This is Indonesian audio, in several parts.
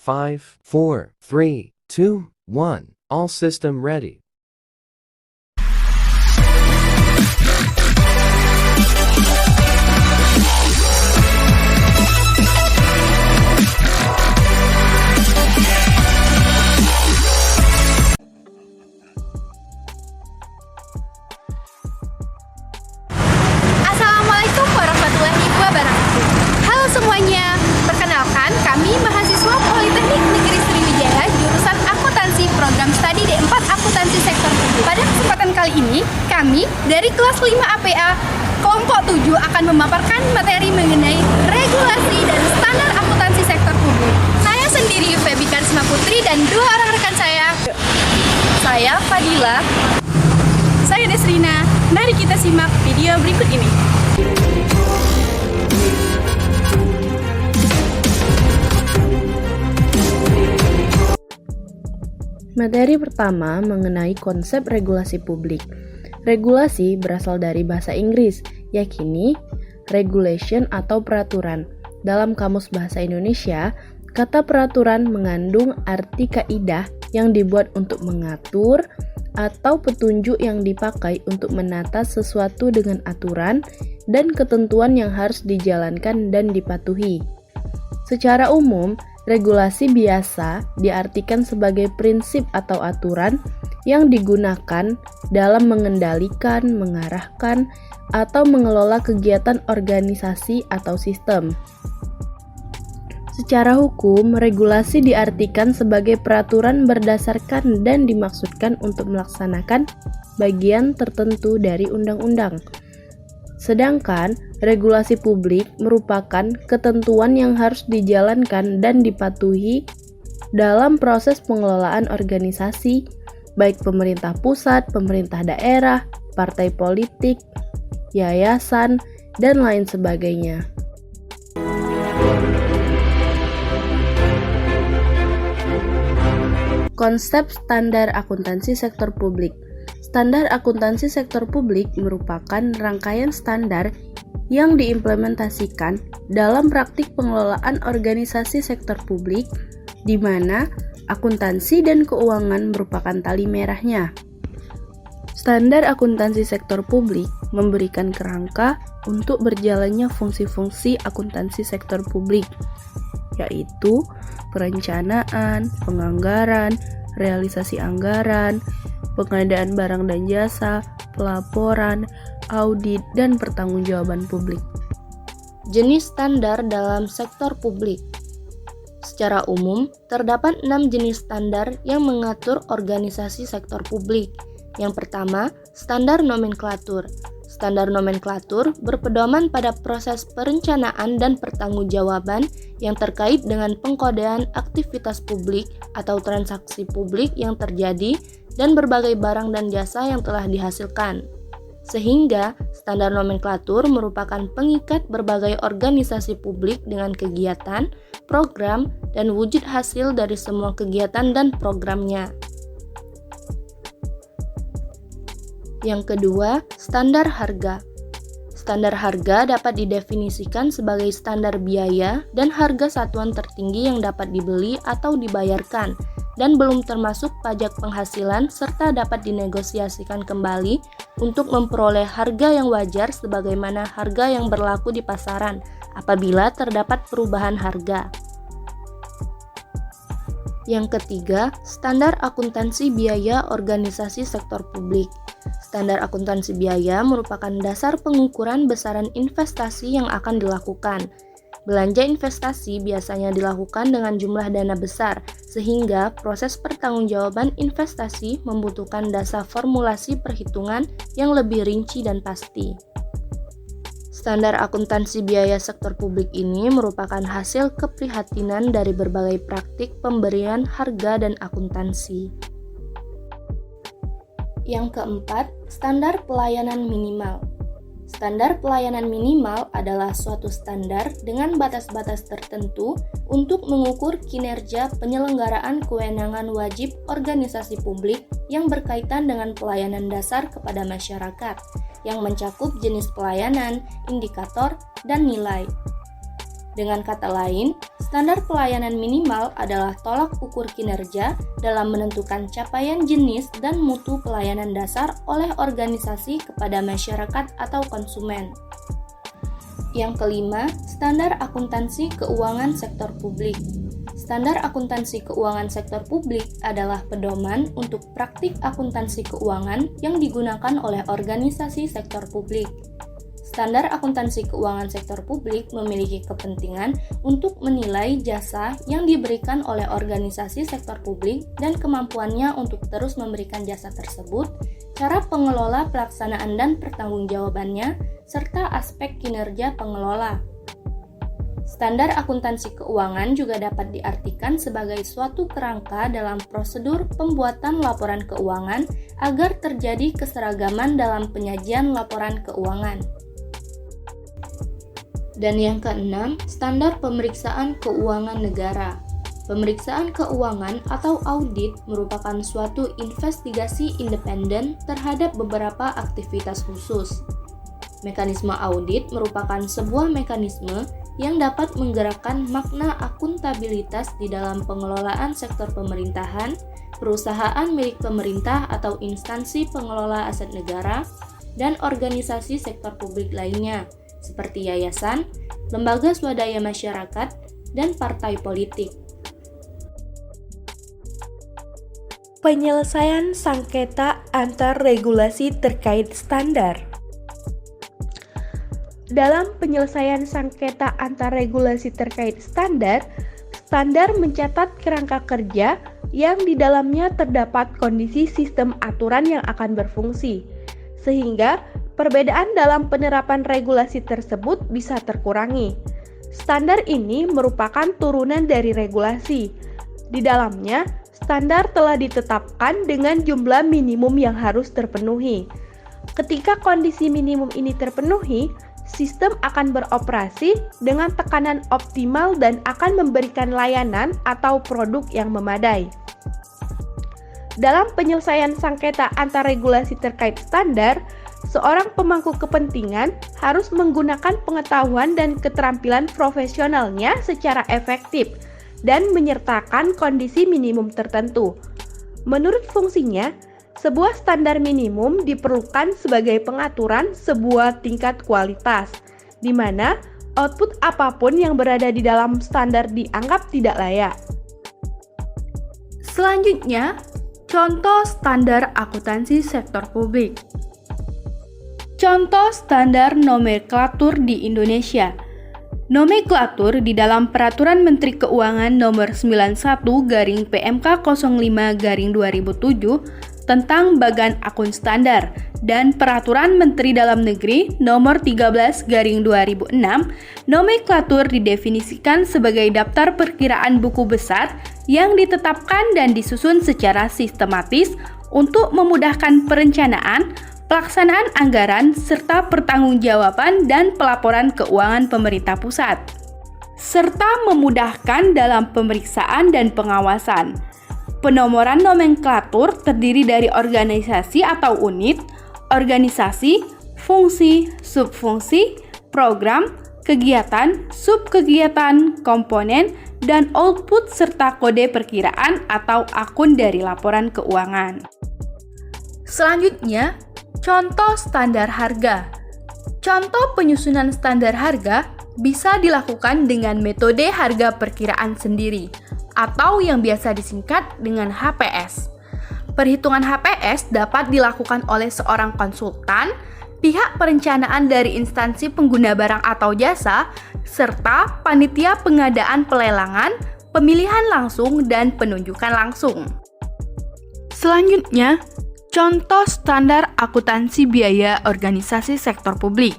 5, 4, 3, 2, 1. All system ready. Assalamualaikum warahmatullahi wabarakatuh. Halo semuanya, perkenalkan kami mahasiswa Politeknik Negeri Sriwijaya jurusan Akuntansi Program Studi D4 Akuntansi Sektor Publik. Pada kesempatan kali ini, kami dari kelas 5 APA kelompok 7 akan memaparkan materi mengenai regulasi dan standar akuntansi sektor publik. Saya sendiri Febi Karisma Putri dan dua orang rekan saya. Saya Fadila. Saya Desrina. Mari kita simak video berikut ini. Materi pertama mengenai konsep regulasi publik. Regulasi berasal dari bahasa Inggris, yakni regulation atau peraturan. Dalam Kamus Bahasa Indonesia, kata peraturan mengandung arti kaidah yang dibuat untuk mengatur atau petunjuk yang dipakai untuk menata sesuatu dengan aturan dan ketentuan yang harus dijalankan dan dipatuhi. Secara umum, regulasi biasa diartikan sebagai prinsip atau aturan yang digunakan dalam mengendalikan, mengarahkan, atau mengelola kegiatan organisasi atau sistem. Secara hukum, regulasi diartikan sebagai peraturan berdasarkan dan dimaksudkan untuk melaksanakan bagian tertentu dari undang-undang. Sedangkan regulasi publik merupakan ketentuan yang harus dijalankan dan dipatuhi dalam proses pengelolaan organisasi, baik pemerintah pusat, pemerintah daerah, partai politik, yayasan, dan lain sebagainya. Konsep standar akuntansi sektor publik. Standar akuntansi sektor publik merupakan rangkaian standar yang diimplementasikan dalam praktik pengelolaan organisasi sektor publik, di mana akuntansi dan keuangan merupakan tali merahnya. Standar akuntansi sektor publik memberikan kerangka untuk berjalannya fungsi-fungsi akuntansi sektor publik, yaitu perencanaan, penganggaran, realisasi anggaran, pengadaan barang dan jasa, pelaporan, audit, dan pertanggungjawaban publik. Jenis standar dalam sektor publik. Secara umum, terdapat 6 jenis standar yang mengatur organisasi sektor publik. Yang pertama, standar nomenklatur. Standar nomenklatur berpedoman pada proses perencanaan dan pertanggungjawaban yang terkait dengan pengkodean aktivitas publik atau transaksi publik yang terjadi dan berbagai barang dan jasa yang telah dihasilkan. Sehingga, standar nomenklatur merupakan pengikat berbagai organisasi publik dengan kegiatan, program, dan wujud hasil dari semua kegiatan dan programnya. Yang kedua, standar harga. Standar harga dapat didefinisikan sebagai standar biaya dan harga satuan tertinggi yang dapat dibeli atau dibayarkan dan belum termasuk pajak penghasilan serta dapat dinegosiasikan kembali untuk memperoleh harga yang wajar sebagaimana harga yang berlaku di pasaran apabila terdapat perubahan harga. Yang ketiga, standar akuntansi biaya organisasi sektor publik. Standar akuntansi biaya merupakan dasar pengukuran besaran investasi yang akan dilakukan. Belanja investasi biasanya dilakukan dengan jumlah dana besar, sehingga proses pertanggungjawaban investasi membutuhkan dasar formulasi perhitungan yang lebih rinci dan pasti. Standar akuntansi biaya sektor publik ini merupakan hasil keprihatinan dari berbagai praktik pemberian harga dan akuntansi. Yang keempat, standar pelayanan minimal. Standar pelayanan minimal adalah suatu standar dengan batas-batas tertentu untuk mengukur kinerja penyelenggaraan kewenangan wajib organisasi publik yang berkaitan dengan pelayanan dasar kepada masyarakat, yang mencakup jenis pelayanan, indikator, dan nilai. Dengan kata lain, standar pelayanan minimal adalah tolak ukur kinerja dalam menentukan capaian jenis dan mutu pelayanan dasar oleh organisasi kepada masyarakat atau konsumen. Yang kelima, standar akuntansi keuangan sektor publik. Standar akuntansi keuangan sektor publik adalah pedoman untuk praktik akuntansi keuangan yang digunakan oleh organisasi sektor publik. Standar akuntansi keuangan sektor publik memiliki kepentingan untuk menilai jasa yang diberikan oleh organisasi sektor publik dan kemampuannya untuk terus memberikan jasa tersebut, cara pengelola pelaksanaan dan pertanggungjawabannya, serta aspek kinerja pengelola. Standar akuntansi keuangan juga dapat diartikan sebagai suatu kerangka dalam prosedur pembuatan laporan keuangan agar terjadi keseragaman dalam penyajian laporan keuangan. Dan yang keenam, standar pemeriksaan keuangan negara. Pemeriksaan keuangan atau audit merupakan suatu investigasi independen terhadap beberapa aktivitas khusus. Mekanisme audit merupakan sebuah mekanisme yang dapat menggerakkan makna akuntabilitas di dalam pengelolaan sektor pemerintahan, perusahaan milik pemerintah atau instansi pengelola aset negara, dan organisasi sektor publik lainnya, seperti yayasan, lembaga swadaya masyarakat, dan partai politik. Penyelesaian sengketa antar regulasi terkait standar. Dalam penyelesaian sengketa antar regulasi terkait standar, standar mencatat kerangka kerja yang di dalamnya terdapat kondisi sistem aturan yang akan berfungsi, sehingga perbedaan dalam penerapan regulasi tersebut bisa terkurangi. Standar ini merupakan turunan dari regulasi. Di dalamnya, standar telah ditetapkan dengan jumlah minimum yang harus terpenuhi. Ketika kondisi minimum ini terpenuhi, sistem akan beroperasi dengan tekanan optimal dan akan memberikan layanan atau produk yang memadai. Dalam penyelesaian sengketa antar regulasi terkait standar, seorang pemangku kepentingan harus menggunakan pengetahuan dan keterampilan profesionalnya secara efektif dan menyertakan kondisi minimum tertentu. Menurut fungsinya, sebuah standar minimum diperlukan sebagai pengaturan sebuah tingkat kualitas, di mana output apapun yang berada di dalam standar dianggap tidak layak. Selanjutnya, contoh standar akuntansi sektor publik. Contoh standar nomenklatur di Indonesia. Nomenklatur di dalam Peraturan Menteri Keuangan Nomor 91/PMK 05/2007 tentang Bagan Akun Standar dan Peraturan Menteri Dalam Negeri Nomor 13/2006, nomenklatur didefinisikan sebagai daftar perkiraan buku besar yang ditetapkan dan disusun secara sistematis untuk memudahkan perencanaan, pelaksanaan anggaran, serta pertanggungjawaban dan pelaporan keuangan pemerintah pusat, serta memudahkan dalam pemeriksaan dan pengawasan. Penomoran nomenklatur terdiri dari organisasi atau unit, organisasi, fungsi, subfungsi, program, kegiatan, subkegiatan, komponen, dan output serta kode perkiraan atau akun dari laporan keuangan. Selanjutnya, contoh standar harga. Contoh penyusunan standar harga bisa dilakukan dengan metode harga perkiraan sendiri atau yang biasa disingkat dengan HPS. Perhitungan HPS dapat dilakukan oleh seorang konsultan, pihak perencanaan dari instansi pengguna barang atau jasa, serta panitia pengadaan pelelangan, pemilihan langsung, dan penunjukan langsung. Selanjutnya, contoh standar akuntansi biaya organisasi sektor publik.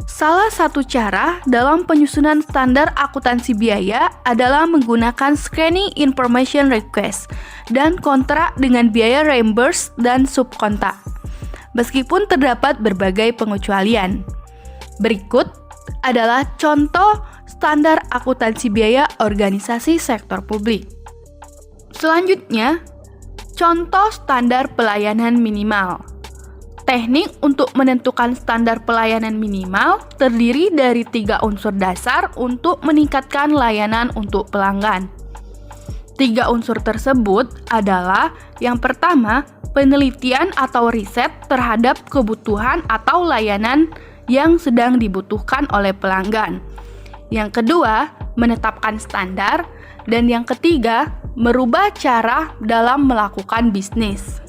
Salah satu cara dalam penyusunan standar akuntansi biaya adalah menggunakan Scanning Information Request dan kontrak dengan biaya reimburse dan subkontak, meskipun terdapat berbagai pengecualian. Berikut adalah contoh standar akuntansi biaya organisasi sektor publik. Selanjutnya, contoh standar pelayanan minimal. Teknik untuk menentukan standar pelayanan minimal terdiri dari 3 unsur dasar untuk meningkatkan layanan untuk pelanggan. 3 unsur tersebut adalah yang pertama, penelitian atau riset terhadap kebutuhan atau layanan yang sedang dibutuhkan oleh pelanggan. Yang kedua, menetapkan standar. Dan yang ketiga, merubah cara dalam melakukan bisnis.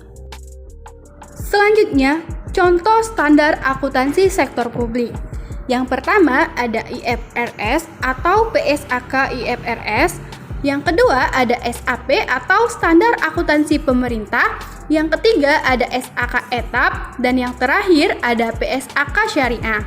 Selanjutnya, contoh standar akuntansi sektor publik. Yang pertama ada IFRS atau PSAK IFRS. Yang kedua ada SAP atau standar akuntansi pemerintah. Yang ketiga ada SAK etap. Dan yang terakhir ada PSAK syariah.